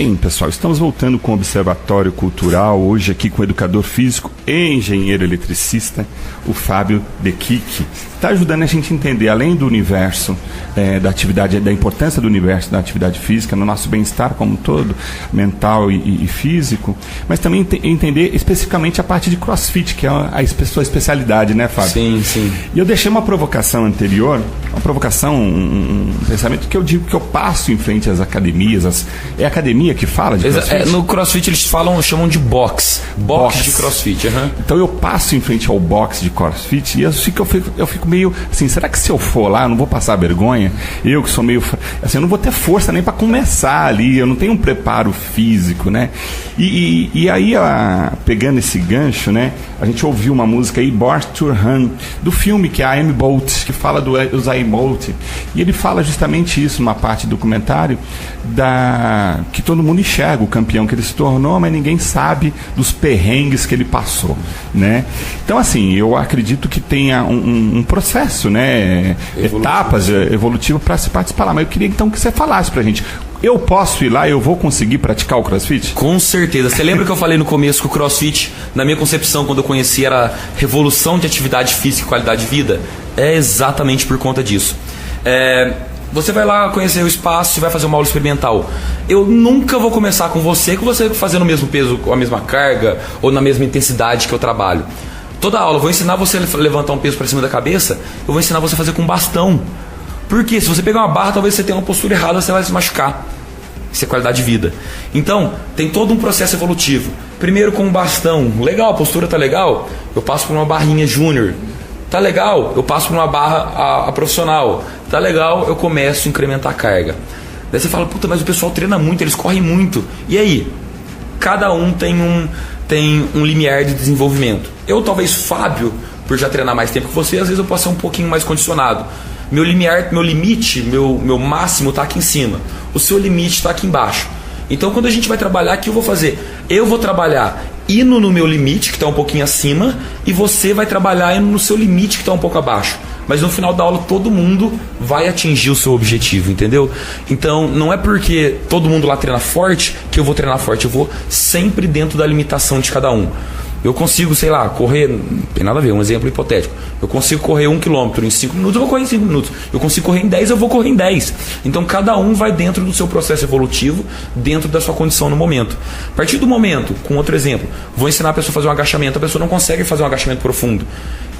Bem, pessoal, estamos voltando com o Observatório Cultural, hoje aqui com o educador físico e engenheiro eletricista, o Fábio De Kik. Está ajudando a gente a entender, além do universo da atividade, da importância do universo da atividade física, no nosso bem-estar como um todo, mental e físico, mas também entender especificamente a parte de CrossFit, que é a sua especialidade, né, Fábio? Sim, sim. E eu deixei uma provocação anterior, um pensamento que eu digo que eu passo em frente às academias. É a academia que fala de CrossFit? No CrossFit eles chamam de box de CrossFit. Uhum. Então eu passo em frente ao box de CrossFit e eu fico meio assim, será que se eu for lá eu não vou passar vergonha? Eu que sou meio assim, eu não vou ter força nem para começar ali, eu não tenho um preparo físico, né? E aí, pegando esse gancho, né, a gente ouviu uma música aí, Born to Run, do filme que é a Usain Bolt, que fala do Usain Bolt, e ele fala justamente isso numa parte do documentário, que todo mundo enxerga o campeão que ele se tornou, mas ninguém sabe dos perrengues que ele passou, né? Então, assim, eu acredito que tenha um processo, né, etapas evolutivas para se participar lá, mas eu queria então que você falasse pra gente. Eu posso ir lá, eu vou conseguir praticar o CrossFit? Com certeza. Você lembra que eu falei no começo que o CrossFit, na minha concepção, quando eu conheci, era revolução de atividade física e qualidade de vida? É exatamente por conta disso. Você vai lá conhecer o espaço e vai fazer uma aula experimental. Eu nunca vou começar com você fazendo o mesmo peso, com a mesma carga ou na mesma intensidade que eu trabalho. Toda aula, eu vou ensinar você a levantar um peso para cima da cabeça, eu vou ensinar você a fazer com bastão. Porque se você pegar uma barra, talvez você tenha uma postura errada, você vai se machucar. Isso é qualidade de vida. Então, tem todo um processo evolutivo. Primeiro com um bastão. Legal, a postura tá legal? Eu passo por uma barrinha júnior. Tá legal? Eu passo por uma barra a profissional. Tá legal? Eu começo a incrementar a carga. Daí você fala, puta, mas o pessoal treina muito, eles correm muito. E aí? Cada um tem um limiar de desenvolvimento. Eu, talvez, Fábio, por já treinar mais tempo que você, às vezes eu posso ser um pouquinho mais condicionado. Meu limite, meu máximo está aqui em cima. O seu limite está aqui embaixo. Então, quando a gente vai trabalhar, o que eu vou fazer? Eu vou trabalhar indo no meu limite, que está um pouquinho acima, e você vai trabalhar indo no seu limite, que está um pouco abaixo. Mas no final da aula, todo mundo vai atingir o seu objetivo, entendeu? Então, não é porque todo mundo lá treina forte, que eu vou treinar forte. Eu vou sempre dentro da limitação de cada um. Eu consigo, sei lá, correr, não tem nada a ver, um exemplo hipotético. Eu consigo correr 1 km em 5 minutos, eu vou correr em 5 minutos. Eu consigo correr em 10, eu vou correr em 10. Então cada um vai dentro do seu processo evolutivo, dentro da sua condição no momento. A partir do momento, com outro exemplo, vou ensinar a pessoa a fazer um agachamento, a pessoa não consegue fazer um agachamento profundo.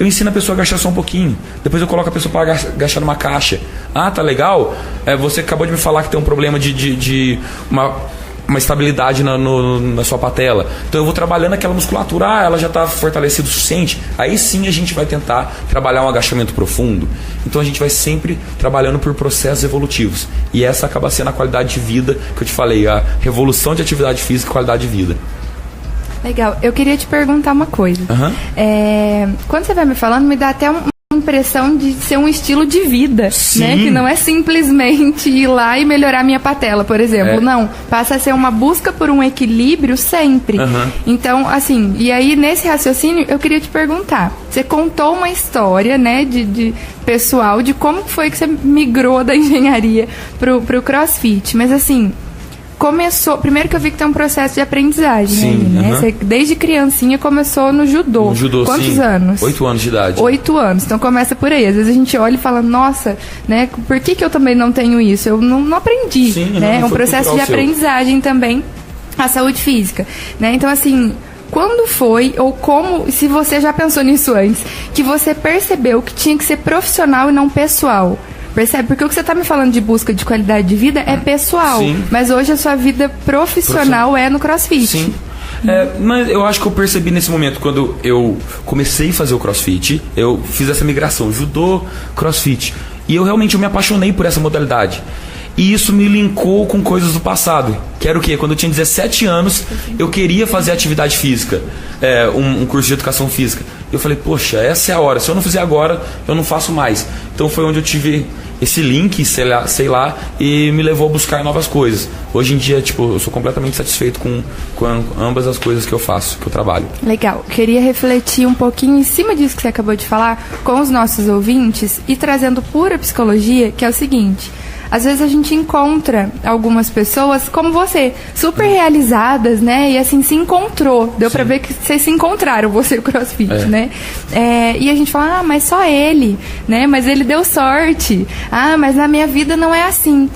Eu ensino a pessoa a agachar só um pouquinho. Depois eu coloco a pessoa para agachar numa caixa. Ah, tá legal? Você acabou de me falar que tem um problema de uma estabilidade na sua patela. Então eu vou trabalhando aquela musculatura, ela já está fortalecida o suficiente. Aí sim a gente vai tentar trabalhar um agachamento profundo. Então a gente vai sempre trabalhando por processos evolutivos. E essa acaba sendo a qualidade de vida que eu te falei, a revolução de atividade física e qualidade de vida. Legal. Eu queria te perguntar uma coisa. Quando você vai me falando, me dá até uma impressão de ser um estilo de vida, né? Que não é simplesmente ir lá e melhorar minha patela, por exemplo. Não, passa a ser uma busca por um equilíbrio sempre. Então, assim, e aí nesse raciocínio eu queria te perguntar, você contou uma história, né, de pessoal, de como foi que você migrou da engenharia pro CrossFit, mas assim, começou, primeiro que eu vi que tem um processo de aprendizagem. Sim, aí, né? Você, desde criancinha começou no judô. No judô, quantos sim. anos? 8 anos de idade. 8 anos, então começa por aí. Às vezes a gente olha e fala, nossa, né, por que eu também não tenho isso? Eu não aprendi, sim, né? É um processo de aprendizagem também, a saúde física, né? Então, assim, quando foi, ou como, se você já pensou nisso antes, que você percebeu que tinha que ser profissional e não pessoal? Percebe? Porque o que você está me falando de busca de qualidade de vida é pessoal. Sim. Mas hoje a sua vida profissional é no CrossFit. Sim. Mas eu acho que eu percebi nesse momento, quando eu comecei a fazer o CrossFit, eu fiz essa migração, judô, CrossFit. E eu realmente me apaixonei por essa modalidade. E isso me linkou com coisas do passado. Que era o quê? Quando eu tinha 17 anos, eu queria fazer atividade física, um curso de educação física. Eu falei, poxa, essa é a hora. Se eu não fizer agora, eu não faço mais. Então foi onde eu tive esse link, sei lá, e me levou a buscar novas coisas. Hoje em dia, eu sou completamente satisfeito com ambas as coisas que eu faço, que eu trabalho. Legal. Queria refletir um pouquinho em cima disso que você acabou de falar com os nossos ouvintes e trazendo pura psicologia, que é o seguinte: às vezes a gente encontra algumas pessoas como você, super realizadas, né? E assim, se encontrou. Deu pra ver que vocês se encontraram, você e o CrossFit, né? E a gente fala, mas só ele, né? Mas ele deu sorte. Mas na minha vida não é assim.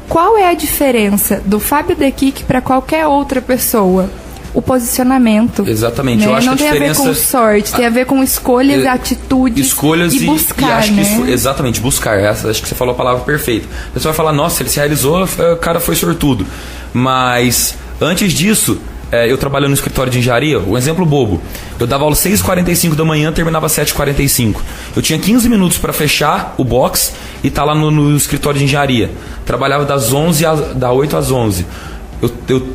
Qual é a diferença do Fábio Dekik para qualquer outra pessoa? O posicionamento. Exatamente. Né? Eu acho não que a tem diferença... a ver com sorte, tem a ver com escolhas, atitudes escolhas e buscar, e acho né? que isso, exatamente, buscar. Acho que você falou a palavra perfeita. A pessoa vai falar, nossa, ele se realizou, o cara foi sortudo. Mas, antes disso, eu trabalhando no escritório de engenharia, um exemplo bobo. Eu dava aula às 6h45 da manhã, terminava às 7h45. Eu tinha 15 minutos para fechar o box e estar lá no escritório de engenharia. Trabalhava das 8 às 11.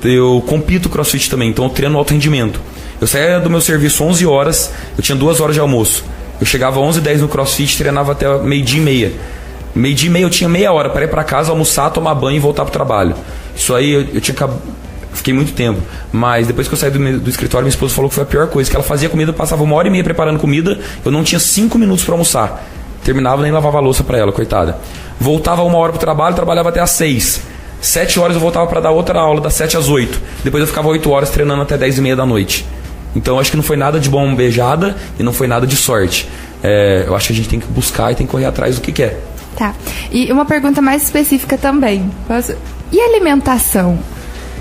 Eu compito CrossFit também, então eu treino alto rendimento. Eu saía do meu serviço 11 horas, eu tinha 2 horas de almoço. Eu chegava às 11h10 no CrossFit, treinava até meio-dia e meia. Meio-dia e meia eu tinha meia hora para ir para casa, almoçar, tomar banho e voltar para o trabalho. Isso aí fiquei muito tempo. Mas depois que eu saí do escritório, minha esposa falou que foi a pior coisa, que ela fazia comida, passava 1h30 preparando comida, eu não tinha 5 minutos para almoçar. Terminava, nem lavava a louça para ela, coitada. Voltava 1 hora para o trabalho, trabalhava até às 6. 7 horas eu voltava para dar outra aula, das 7 às 8. Depois eu ficava 8 horas treinando até 10h30 da noite. Então eu acho que não foi nada de bombejada e não foi nada de sorte. Eu acho que a gente tem que buscar e tem que correr atrás do que quer. Tá. E uma pergunta mais específica também. E alimentação?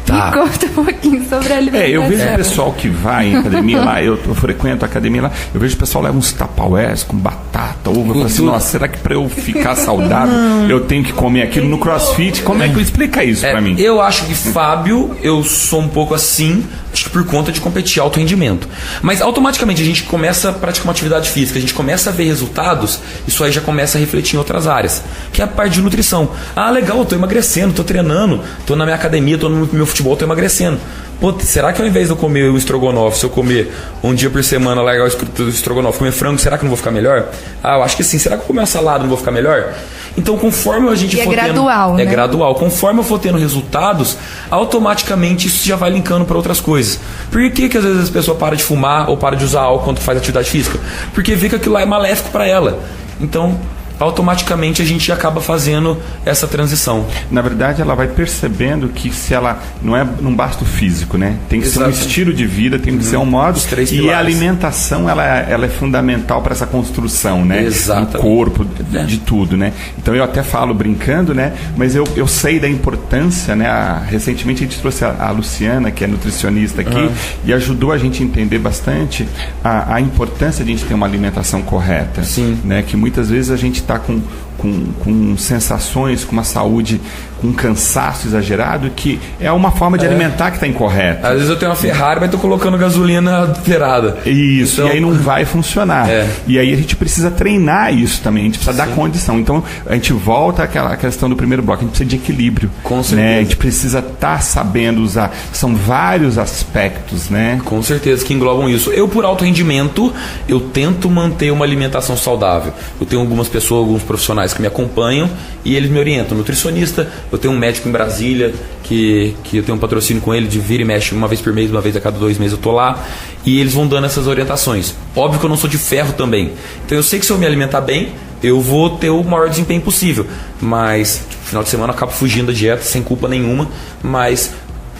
Tá. Me conta um pouquinho sobre a alimentação. Eu vejo o pessoal que vai em academia lá, eu frequento a academia lá, eu vejo o pessoal leva uns tapaués com batata, ovo, eu falo assim, nossa, será que para eu ficar saudável eu tenho que comer aquilo no CrossFit? Como é que explica isso para mim? Eu acho que, Fábio, eu sou um pouco assim, acho que por conta de competir alto rendimento. Mas automaticamente a gente começa a praticar uma atividade física, a gente começa a ver resultados, isso aí já começa a refletir em outras áreas, que é a parte de nutrição. Legal, eu tô emagrecendo, tô treinando, tô na minha academia, tô no meu futebol, tô emagrecendo. Pô, será que ao invés de eu comer o estrogonofe, se eu comer um dia por semana, largar o estrogonofe, comer frango, será que eu não vou ficar melhor? Eu acho que sim. Será que eu comer uma salada não vou ficar melhor? Então, conforme a gente for tendo... gradual, né? É gradual. Conforme eu for tendo resultados, automaticamente isso já vai linkando para outras coisas. Por que às vezes a pessoa para de fumar ou para de usar álcool quando faz atividade física? Porque vê que aquilo lá é maléfico para ela. Então, automaticamente a gente acaba fazendo essa transição. Na verdade, ela vai percebendo que se ela não basta o físico, né? Tem que ser um estilo de vida, tem que ser um modo. E a alimentação ela é fundamental para essa construção, né? Exatamente. Do corpo, de tudo, né? Então eu até falo brincando, né? Mas eu sei da importância, né? Recentemente a gente trouxe a Luciana, que é nutricionista aqui, e ajudou a gente a entender bastante a importância de a gente ter uma alimentação correta. Sim. Né? Que muitas vezes a gente está com sensações, com uma saúde, com um cansaço exagerado, que é uma forma de alimentar que está incorreta. Às vezes eu tenho uma Ferrari, mas estou colocando gasolina adulterada. Isso, então, e aí não vai funcionar. E aí a gente precisa treinar isso também, a gente precisa dar condição. Então a gente volta àquela questão do primeiro bloco, a gente precisa de equilíbrio. Com certeza. Né? A gente precisa estar sabendo usar. São vários aspectos, né? Com certeza que englobam isso. Eu, por alto rendimento, eu tento manter uma alimentação saudável. Eu tenho algumas pessoas, alguns profissionais que me acompanham e eles me orientam. Nutricionista, eu tenho um médico em Brasília que eu tenho um patrocínio com ele de vira e mexe uma vez por mês, uma vez a cada 2 meses eu tô lá e eles vão dando essas orientações. Óbvio que eu não sou de ferro também, então eu sei que se eu me alimentar bem eu vou ter o maior desempenho possível, mas no final de semana eu acabo fugindo da dieta sem culpa nenhuma, mas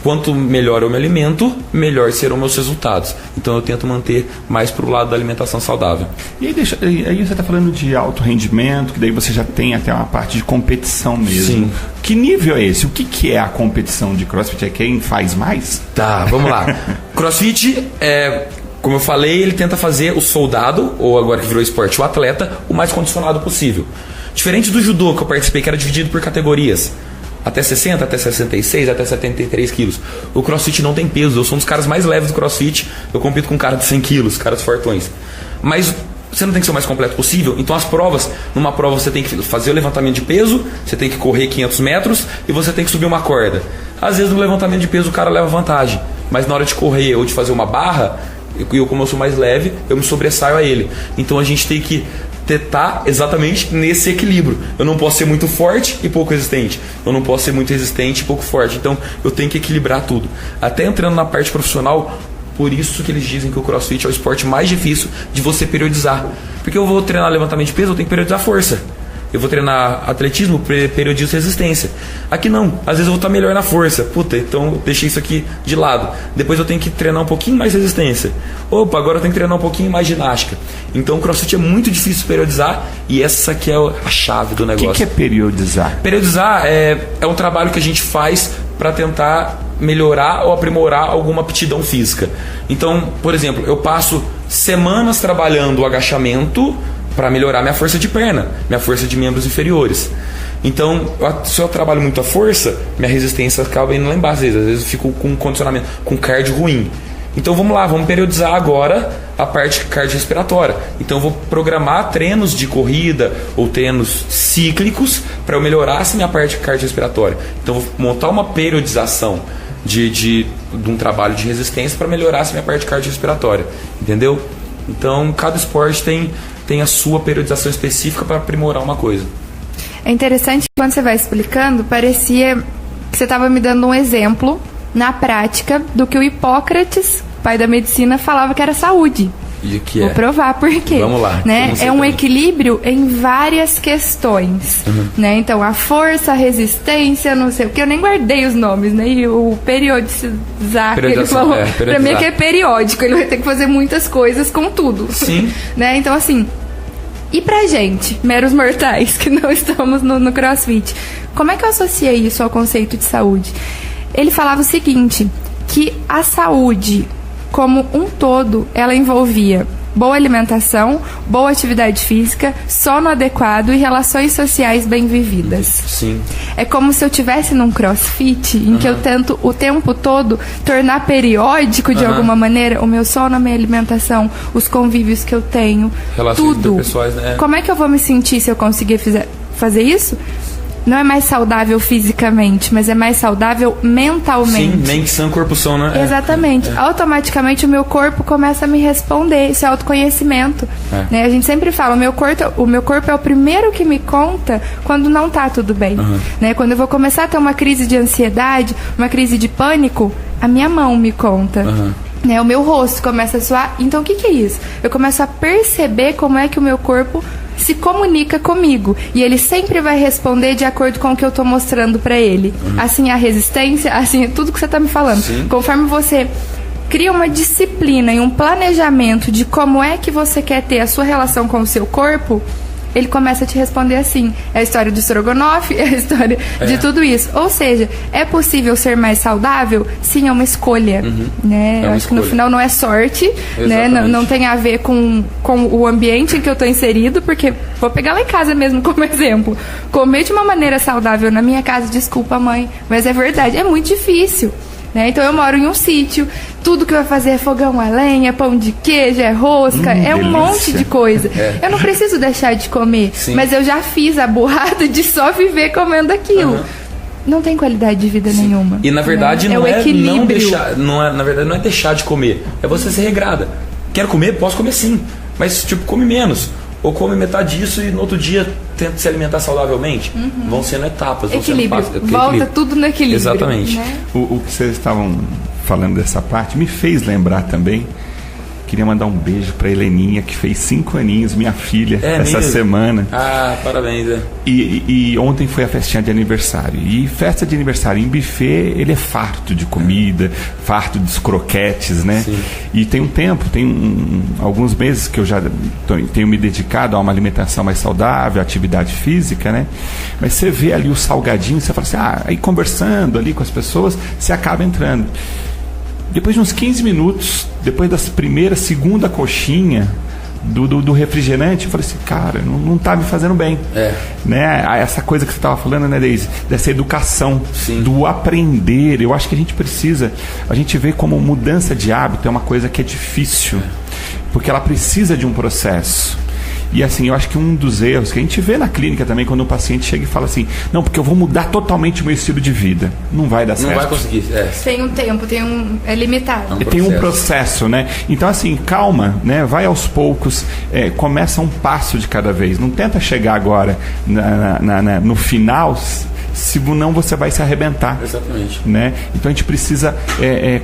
quanto melhor eu me alimento, melhor serão meus resultados. Então eu tento manter mais para o lado da alimentação saudável. E aí você está falando de alto rendimento, que daí você já tem até uma parte de competição mesmo. Sim. Que nível é esse? O que é a competição de CrossFit? É quem faz mais? Tá, vamos lá. CrossFit, como eu falei, ele tenta fazer o soldado, ou agora que virou esporte, o atleta, o mais condicionado possível. Diferente do judô que eu participei, que era dividido por categorias. Até 60, até 66, até 73 quilos. O CrossFit não tem peso. Eu sou um dos caras mais leves do CrossFit. Eu compito com um cara de 100 quilos, caras fortões. Mas você não tem que ser o mais completo possível. Então as provas, numa prova você tem que fazer o levantamento de peso, você tem que correr 500 metros e você tem que subir uma corda. Às vezes no levantamento de peso o cara leva vantagem. Mas na hora de correr ou de fazer uma barra, como eu sou mais leve, eu me sobressaio a ele. Então a gente tem que tentar exatamente nesse equilíbrio. Eu não posso ser muito forte e pouco resistente. Eu não posso ser muito resistente e pouco forte. Então eu tenho que equilibrar tudo. Até entrando na parte profissional, por isso que eles dizem que o CrossFit é o esporte mais difícil de você periodizar. Porque eu vou treinar levantamento de peso, eu tenho que periodizar força. eu vou treinar atletismo, periodizo resistência. Aqui não, às vezes eu vou estar melhor na força. Puta, então eu deixei isso aqui de lado. Depois eu tenho que treinar um pouquinho mais resistência. Opa, agora eu tenho que treinar um pouquinho mais ginástica. Então o CrossFit é muito difícil periodizar e essa que é a chave do negócio. O que é periodizar? Periodizar é um trabalho que a gente faz para tentar melhorar ou aprimorar alguma aptidão física. Então, por exemplo, eu passo semanas trabalhando o agachamento para melhorar minha força de perna, minha força de membros inferiores. Então, se eu trabalho muito a força, minha resistência acaba indo lá embaixo. Às vezes eu fico com condicionamento, com cardio ruim. Então vamos lá, vamos periodizar agora a parte cardiorrespiratória. Então eu vou programar treinos de corrida ou treinos cíclicos para eu melhorar essa minha parte cardiorrespiratória. Então eu vou montar uma periodização de um trabalho de resistência para melhorar essa minha parte cardiorrespiratória. Entendeu? Então cada esporte tem a sua periodização específica para aprimorar uma coisa. É interessante que quando você vai explicando, parecia que você estava me dando um exemplo na prática do que o Hipócrates, pai da medicina, falava que era saúde. E o que Vou provar por quê. Vamos lá. Né? É um equilíbrio em várias questões. Né? Então, a força, a resistência, não sei o que, eu nem guardei os nomes, né? E o periodizar, que ele falou, pra mim é que é periódico, ele vai ter que fazer muitas coisas com tudo. Sim. Né? Então, assim, e pra gente, meros mortais, que não estamos no CrossFit, como é que eu associei isso ao conceito de saúde? Ele falava o seguinte, que a saúde como um todo, ela envolvia boa alimentação, boa atividade física, sono adequado e relações sociais bem vividas. Sim. É como se eu estivesse num CrossFit em que eu tento o tempo todo tornar periódico de alguma maneira o meu sono, a minha alimentação, os convívios que eu tenho, relações tudo. interpessoais, né? Como é que eu vou me sentir se eu conseguir fazer isso? Não é mais saudável fisicamente, mas é mais saudável mentalmente. Sim, mente sã, corpo são, né? Exatamente. Automaticamente o meu corpo começa a me responder. Isso é autoconhecimento. Né? A gente sempre fala, o meu corpo é o primeiro que me conta quando não tá tudo bem. Né? Quando eu vou começar a ter uma crise de ansiedade, uma crise de pânico, a minha mão me conta. Né? O meu rosto começa a suar. Então o que é isso? Eu começo a perceber como é que o meu corpo se comunica comigo e ele sempre vai responder de acordo com o que eu estou mostrando para ele. Assim a resistência, assim tudo que você está me falando. Sim. Conforme você cria uma disciplina e um planejamento de como é que você quer ter a sua relação com o seu corpo, ele começa a te responder assim. É a história do Strogonoff, é a história de tudo isso. Ou seja, é possível ser mais saudável? Sim, é uma escolha. Né? Eu acho que no final não é sorte, né? Não tem a ver com o ambiente em que eu estou inserido, porque vou pegar lá em casa mesmo como exemplo. Comer de uma maneira saudável na minha casa, desculpa mãe, mas é verdade, é muito difícil. Né? Então eu moro em um sítio, tudo que vai fazer é fogão a lenha, pão de queijo, é rosca, é um monte de coisa. Eu não preciso deixar de comer, mas eu já fiz a burrada de só viver comendo aquilo. Não tem qualidade de vida nenhuma. E na verdade né? não é equilíbrio. não deixar, na verdade não é deixar de comer, é você ser regrada. Quero comer? Posso comer sim, mas tipo, come menos. Ou come metade disso e no outro dia tenta se alimentar saudavelmente. Vão sendo etapas. Equilíbrio. Vão sendo Volta tudo no equilíbrio. Exatamente. Né? O que vocês estavam falando dessa parte me fez lembrar também. Queria mandar um beijo pra Heleninha, que fez 5 aninhos, minha filha, essa semana. Ah, parabéns. E ontem foi a festinha de aniversário. E festa de aniversário em buffet, ele é farto de comida, farto dos croquetes, né? Sim. E tem um tempo, alguns meses que eu já tenho me dedicado a uma alimentação mais saudável, atividade física, né? Mas você vê ali o salgadinho, você fala assim, aí conversando ali com as pessoas, você acaba entrando. Depois de uns 15 minutos, depois da segunda coxinha do refrigerante, eu falei assim, cara, não tá me fazendo bem. Né? Essa coisa que você estava falando, né, Deise? Dessa educação, do aprender. Eu acho que a gente vê como mudança de hábito é uma coisa que é difícil, porque ela precisa de um processo. E assim, eu acho que um dos erros que a gente vê na clínica também, quando o paciente chega e fala assim, não, porque eu vou mudar totalmente o meu estilo de vida. Não vai dar certo. Não vai conseguir. Tem um tempo, é limitado. Tem um processo, né? Então assim, calma, né? Vai aos poucos, começa um passo de cada vez. Não tenta chegar agora no final, senão você vai se arrebentar. Exatamente. Né? Então a gente precisa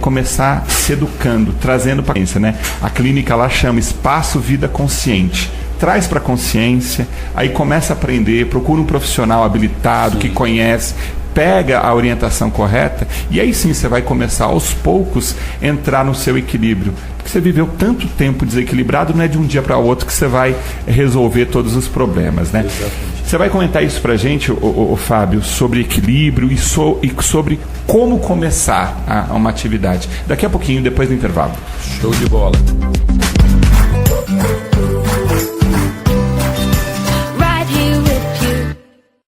começar se educando, trazendo para a ciência, né? A clínica lá chama Espaço Vida Consciente. traz para a consciência, aí começa a aprender, procura um profissional habilitado, que conhece, pega a orientação correta, e aí sim você vai começar aos poucos a entrar no seu equilíbrio. Porque você viveu tanto tempo desequilibrado, não é de um dia para o outro que você vai resolver todos os problemas, né? Exatamente. Você vai comentar isso pra gente, Fábio, sobre equilíbrio e sobre como começar uma atividade. Daqui a pouquinho, depois do intervalo. Show de bola.